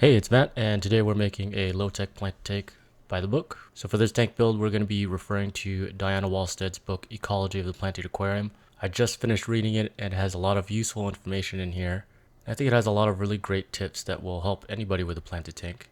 Hey, it's Matt, and today we're making a low-tech plant tank by the book. So for this tank build, we're going to be referring to Diana Walstad's book, Ecology of the Planted Aquarium. I just finished reading it, and it has a lot of useful information in here. I think it has a lot of really great tips that will help anybody with a planted tank.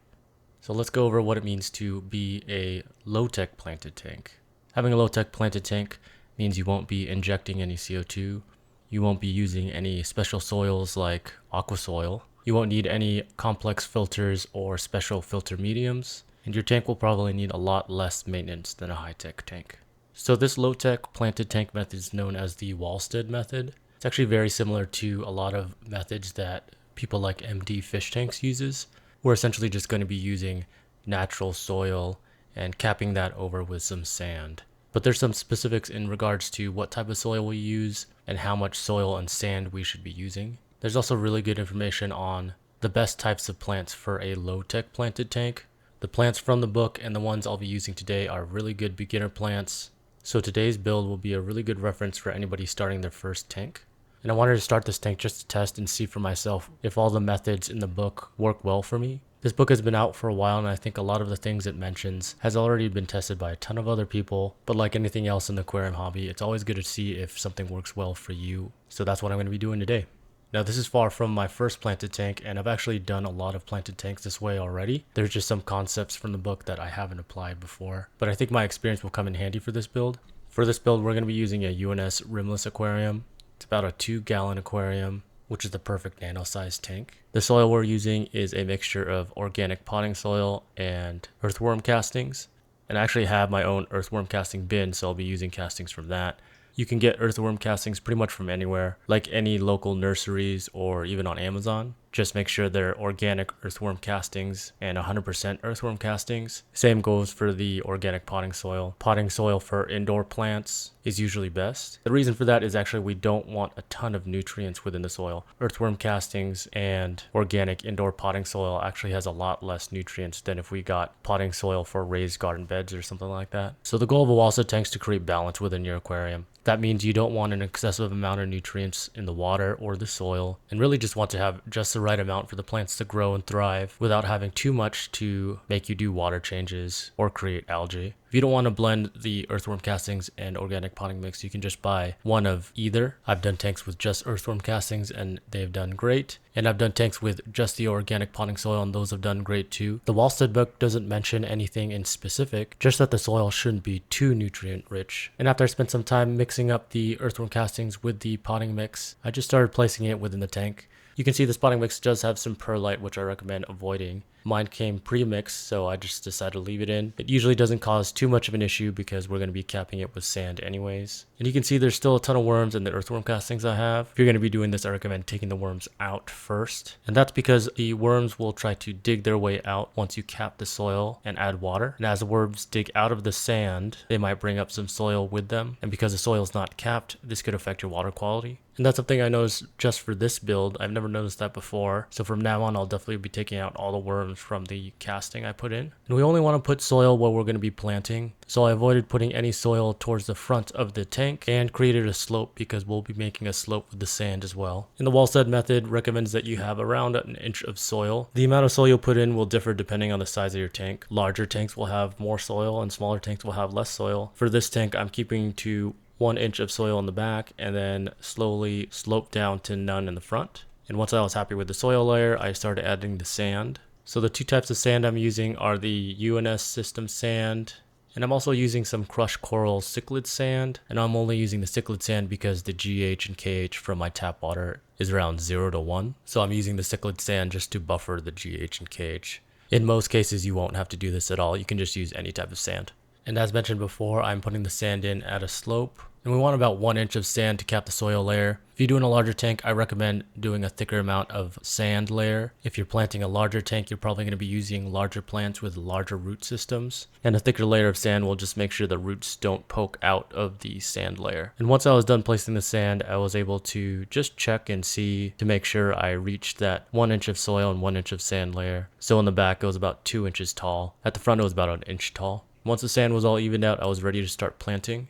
So let's go over what it means to be a low-tech planted tank. Having a low-tech planted tank means you won't be injecting any CO2. You won't be using any special soils like aqua soil. You won't need any complex filters or special filter mediums, and your tank will probably need a lot less maintenance than a high-tech tank. So this low-tech planted tank method is known as the Walstad method. It's actually very similar to a lot of methods that people like MD Fish Tanks uses. We're essentially just going to be using natural soil and capping that over with some sand. But there's some specifics in regards to what type of soil we use and how much soil and sand we should be using. There's also really good information on the best types of plants for a low-tech planted tank. The plants from the book and the ones I'll be using today are really good beginner plants. So today's build will be a really good reference for anybody starting their first tank. And I wanted to start this tank just to test and see for myself if all the methods in the book work well for me. This book has been out for a while, and I think a lot of the things it mentions has already been tested by a ton of other people. But like anything else in the aquarium hobby, it's always good to see if something works well for you. So that's what I'm going to be doing today. Now this is far from my first planted tank, and I've actually done a lot of planted tanks this way already. There's just some concepts from the book that I haven't applied before, but I think my experience will come in handy for this build. For this build, we're going to be using a UNS rimless aquarium. It's about a 2-gallon aquarium, which is the perfect nano-sized tank. The soil we're using is a mixture of organic potting soil and earthworm castings. And I actually have my own earthworm casting bin, so I'll be using castings from that. You can get earthworm castings pretty much from anywhere, like any local nurseries or even on Amazon. Just make sure they're organic earthworm castings and 100% earthworm castings. Same goes for the organic potting soil. Potting soil for indoor plants is usually best. The reason for that is actually we don't want a ton of nutrients within the soil. Earthworm castings and organic indoor potting soil actually has a lot less nutrients than if we got potting soil for raised garden beds or something like that. So the goal of a Walstad tank is to create balance within your aquarium. That means you don't want an excessive amount of nutrients in the water or the soil, and really just want to have just the right amount for the plants to grow and thrive without having too much to make you do water changes or create algae. If you don't want to blend the earthworm castings and organic potting mix, you can just buy one of either. I've done tanks with just earthworm castings and they've done great. And I've done tanks with just the organic potting soil and those have done great too. The Walstad book doesn't mention anything in specific, just that the soil shouldn't be too nutrient rich. And after I spent some time mixing up the earthworm castings with the potting mix, I just started placing it within the tank. You can see this potting mix does have some perlite, which I recommend avoiding. Mine came pre-mixed, so I just decided to leave it in. It usually doesn't cause too much of an issue because we're going to be capping it with sand anyways. And you can see there's still a ton of worms in the earthworm castings I have. If you're going to be doing this, I recommend taking the worms out first. And that's because the worms will try to dig their way out once you cap the soil and add water. And as the worms dig out of the sand, they might bring up some soil with them. And because the soil is not capped, this could affect your water quality. And that's something I noticed just for this build. I've never noticed that before. So from now on, I'll definitely be taking out all the worms from the casting I put in. And we only want to put soil where we're going to be planting. So I avoided putting any soil towards the front of the tank and created a slope because we'll be making a slope with the sand as well. And the Walstad method recommends that you have around an inch of soil. The amount of soil you'll put in will differ depending on the size of your tank. Larger tanks will have more soil and smaller tanks will have less soil. For this tank, I'm keeping to 1 inch of soil in the back and then slowly slope down to none in the front. And once I was happy with the soil layer, I started adding the sand. So the two types of sand I'm using are the UNS system sand, and I'm also using some crushed coral cichlid sand, and I'm only using the cichlid sand because the GH and KH from my tap water is around 0 to 1. So I'm using the cichlid sand just to buffer the GH and KH. In most cases, you won't have to do this at all. You can just use any type of sand. And as mentioned before, I'm putting the sand in at a slope. And we want about 1 inch of sand to cap the soil layer. If you're doing a larger tank, I recommend doing a thicker amount of sand layer. If you're planting a larger tank, you're probably going to be using larger plants with larger root systems. And a thicker layer of sand will just make sure the roots don't poke out of the sand layer. And once I was done placing the sand, I was able to just check and see to make sure I reached that 1 inch of soil and 1 inch of sand layer. So in the back, it was about 2 inches tall. At the front, it was about an inch tall. Once the sand was all evened out, I was ready to start planting.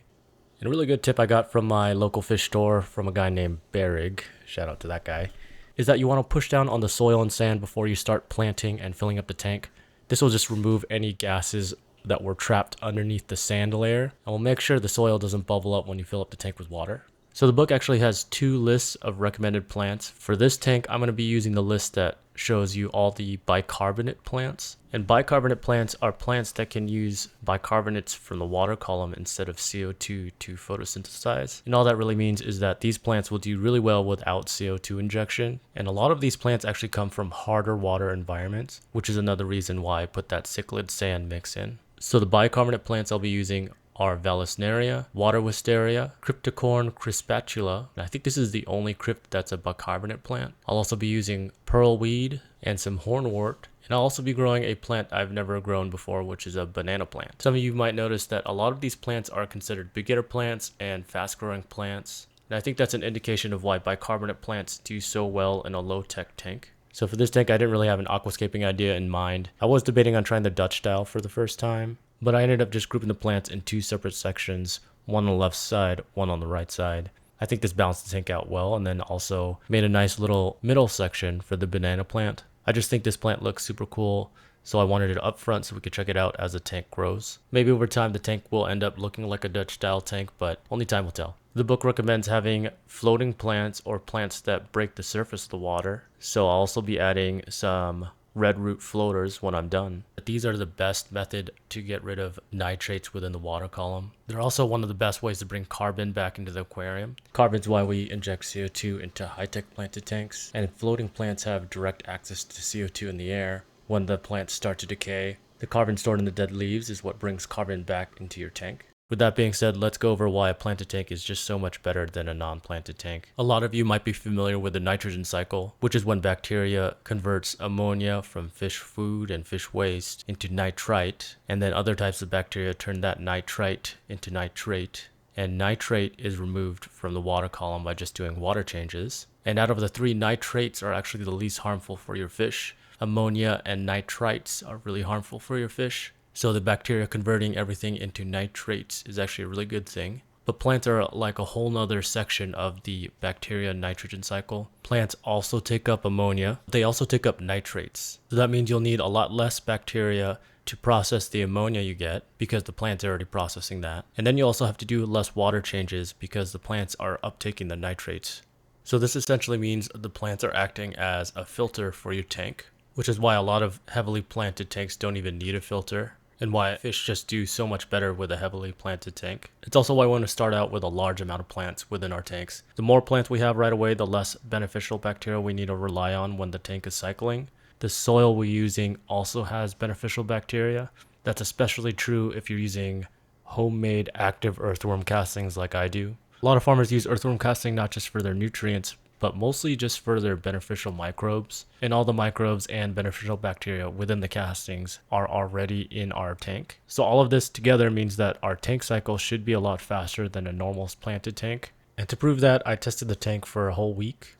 And a really good tip I got from my local fish store from a guy named Berrig, shout out to that guy, is that you want to push down on the soil and sand before you start planting and filling up the tank. This will just remove any gases that were trapped underneath the sand layer, and will make sure the soil doesn't bubble up when you fill up the tank with water. So the book actually has 2 lists of recommended plants. For this tank, I'm going to be using the list that shows you all the bicarbonate plants. And bicarbonate plants are plants that can use bicarbonates from the water column instead of CO2 to photosynthesize. And all that really means is that these plants will do really well without CO2 injection. And a lot of these plants actually come from harder water environments, which is another reason why I put that cichlid sand mix in. So the bicarbonate plants I'll be using are Vallisneria, water Wisteria, Cryptocoryne Crispatula. And I think this is the only crypt that's a bicarbonate plant. I'll also be using pearlweed and some hornwort. And I'll also be growing a plant I've never grown before, which is a banana plant. Some of you might notice that a lot of these plants are considered beginner plants and fast-growing plants. And I think that's an indication of why bicarbonate plants do so well in a low-tech tank. So for this tank, I didn't really have an aquascaping idea in mind. I was debating on trying the Dutch style for the first time, but I ended up just grouping the plants in 2 separate sections, one on the left side, one on the right side. I think this balanced the tank out well, and then also made a nice little middle section for the banana plant. I just think this plant looks super cool, so I wanted it up front so we could check it out as the tank grows. Maybe over time the tank will end up looking like a Dutch style tank, but only time will tell. The book recommends having floating plants or plants that break the surface of the water, so I'll also be adding some red root floaters when I'm done. These are the best method to get rid of nitrates within the water column. They're also one of the best ways to bring carbon back into the aquarium. Carbon's why we inject CO2 into high-tech planted tanks, and floating plants have direct access to CO2 in the air. When the plants start to decay, the carbon stored in the dead leaves is what brings carbon back into your tank. With that being said, let's go over why a planted tank is just so much better than a non-planted tank. A lot of you might be familiar with the nitrogen cycle, which is when bacteria converts ammonia from fish food and fish waste into nitrite, and then other types of bacteria turn that nitrite into nitrate. And nitrate is removed from the water column by just doing water changes. And out of the 3, nitrates are actually the least harmful for your fish. Ammonia and nitrites are really harmful for your fish. So the bacteria converting everything into nitrates is actually a really good thing. But plants are like a whole nother section of the bacteria nitrogen cycle. Plants also take up ammonia. They also take up nitrates. So that means you'll need a lot less bacteria to process the ammonia you get because the plants are already processing that. And then you also have to do less water changes because the plants are uptaking the nitrates. So this essentially means the plants are acting as a filter for your tank, which is why a lot of heavily planted tanks don't even need a filter, and why fish just do so much better with a heavily planted tank. It's also why we want to start out with a large amount of plants within our tanks. The more plants we have right away, the less beneficial bacteria we need to rely on when the tank is cycling. The soil we're using also has beneficial bacteria. That's especially true if you're using homemade active earthworm castings like I do. A lot of farmers use earthworm casting not just for their nutrients, but mostly just for their beneficial microbes. And all the microbes and beneficial bacteria within the castings are already in our tank. So all of this together means that our tank cycle should be a lot faster than a normal planted tank. And to prove that, I tested the tank for a whole week.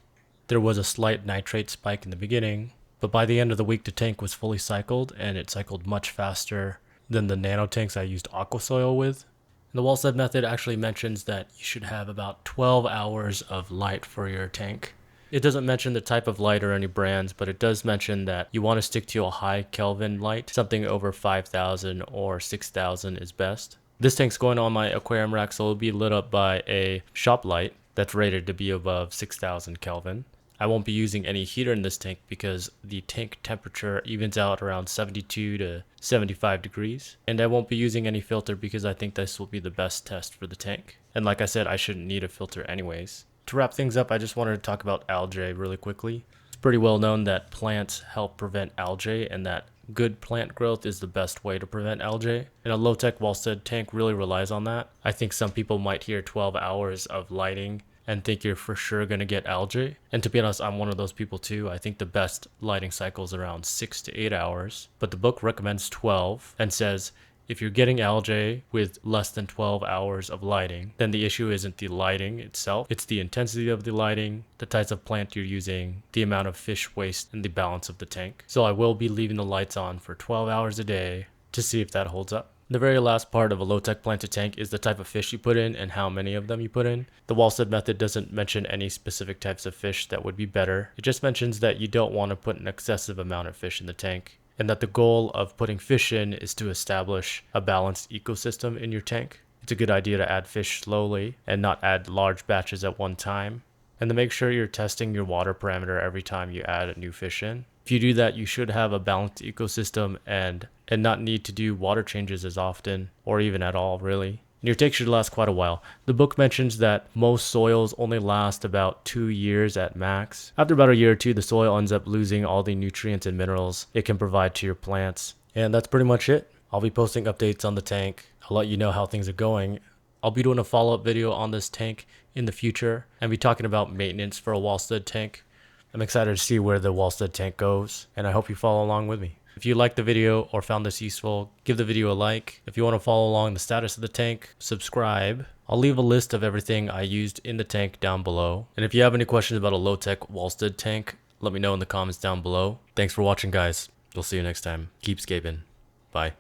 There was a slight nitrate spike in the beginning, but by the end of the week, the tank was fully cycled, and it cycled much faster than the nano tanks I used aqua soil with. The Walstad method actually mentions that you should have about 12 hours of light for your tank. It doesn't mention the type of light or any brands, but it does mention that you want to stick to a high Kelvin light. Something over 5,000 or 6,000 is best. This tank's going on my aquarium rack, so it'll be lit up by a shop light that's rated to be above 6,000 Kelvin. I won't be using any heater in this tank because the tank temperature evens out around 72 to 75 degrees. And I won't be using any filter because I think this will be the best test for the tank. And like I said, I shouldn't need a filter anyways. To wrap things up, I just wanted to talk about algae really quickly. It's pretty well known that plants help prevent algae and that good plant growth is the best way to prevent algae. And a low-tech Walstad tank really relies on that. I think some people might hear 12 hours of lighting and think you're for sure going to get algae. And to be honest, I'm one of those people too. I think the best lighting cycle is around 6 to 8 hours, but the book recommends 12 and says if you're getting algae with less than 12 hours of lighting, then the issue isn't the lighting itself, it's the intensity of the lighting, the types of plant you're using, the amount of fish waste, and the balance of the tank. So I will be leaving the lights on for 12 hours a day to see if that holds up. The very last part of a low-tech planted tank is the type of fish you put in and how many of them you put in. The Walstad method doesn't mention any specific types of fish that would be better. It just mentions that you don't want to put an excessive amount of fish in the tank, and that the goal of putting fish in is to establish a balanced ecosystem in your tank. It's a good idea to add fish slowly and not add large batches at one time, and to make sure you're testing your water parameter every time you add a new fish in. If you do that, you should have a balanced ecosystem and not need to do water changes as often, or even at all, really. And your tank should last quite a while. The book mentions that most soils only last about 2 years at max. After about a year or two, the soil ends up losing all the nutrients and minerals it can provide to your plants. And that's pretty much it. I'll be posting updates on the tank. I'll let you know how things are going. I'll be doing a follow-up video on this tank in the future and be talking about maintenance for a Walstad tank. I'm excited to see where the Walstad tank goes, and I hope you follow along with me. If you liked the video or found this useful, give the video a like. If you want to follow along the status of the tank, subscribe. I'll leave a list of everything I used in the tank down below. And if you have any questions about a low-tech Walstad tank, let me know in the comments down below. Thanks for watching, guys. We'll see you next time. Keep scaping. Bye.